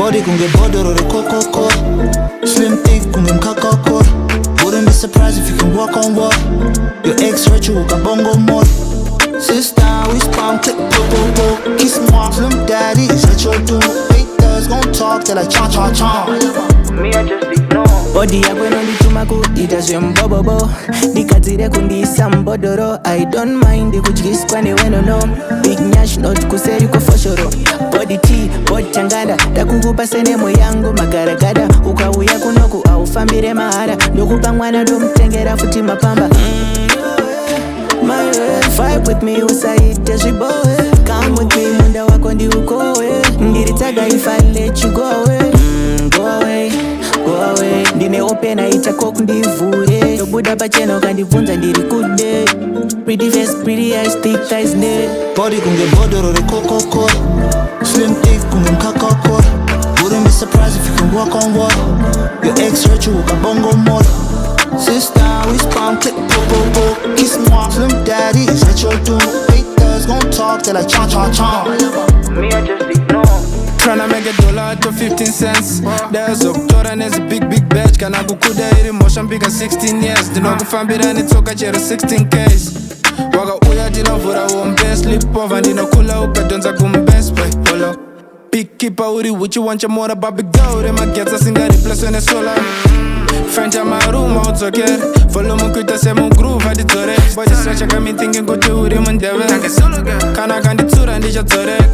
Body kunge bodoro re kokoko. Slim thick kunge mkakoko. Wouldn't be surprised if you can walk on water. Your ex hurt you with a bongo more. Sister, we spam click po. Kiss mom, slim daddy, is that your doom? Haters gon' talk till I cha. Me I just ignore. Body yako nondituma kuita zvembobobo ndikadzire kundiisa mbodoro. I don't mind ikudyiswa newenono. Big nyash not kuseri kufoshoro. Body tea, body changada ndakukupa senemo yangu magaragada. Ukauya kunoku aufambire mahara. Ndokupa mwana ndomutengera futi mapamba. My way, vibe with me usaite zvibowe. Come with me munda wako ndiukowe. Ndiritaga if I let you go away. Go away. Ndine open aita koku ndivhure. Tobuda pachena ukandibvunza ndiri kude. Pretty face, pretty eyes, thick thighs ne. Body kunge bodoro re kokoko. Slim thick kunge mkakoko. Wouldn't be surprised if you can walk on water. Your ex hurt you with a bongo more. Sister, we spam click po. Kiss mom, slim daddy, is that your doom? Haters gon' talk till I cha. Me I just ignore. Tryna make $1 out of 15 cents. There's October and there's a big badge. Kana kukuda iri motion bigger 16 years. Ndinokufambira nitsoka chero 16Ks. Waka uya tinovhura wombe slip over. Ndinokula ukadonza kumbest play. Holo big keeper uri uchi wancha mora babi gaure magetsa singa replace ne solar. French my room outsokera. Volume kuita semu groove adidzore. Body stretch akami thinking kuti uri mundeve. Kana kanditsura ndichadzoreka.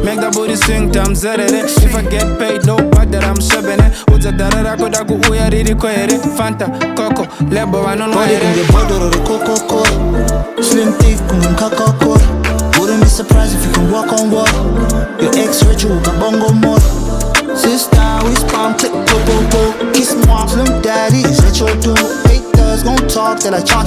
Make the booty swing times zerere. If I get paid, no bad that I'm shoving it. Uza darara koda ku uya riri kohere. Fanta, Coco, Lebo, I don't know. Body kunge bodoro re kokoko. Slim thick kunge mkakoko. Wouldn't be surprised if you can walk on water. Your ex hurt you with a bongo more. Sister, we spam click po. Kiss mom, slim daddy, is that your doom? Haters gon' talk till I cha.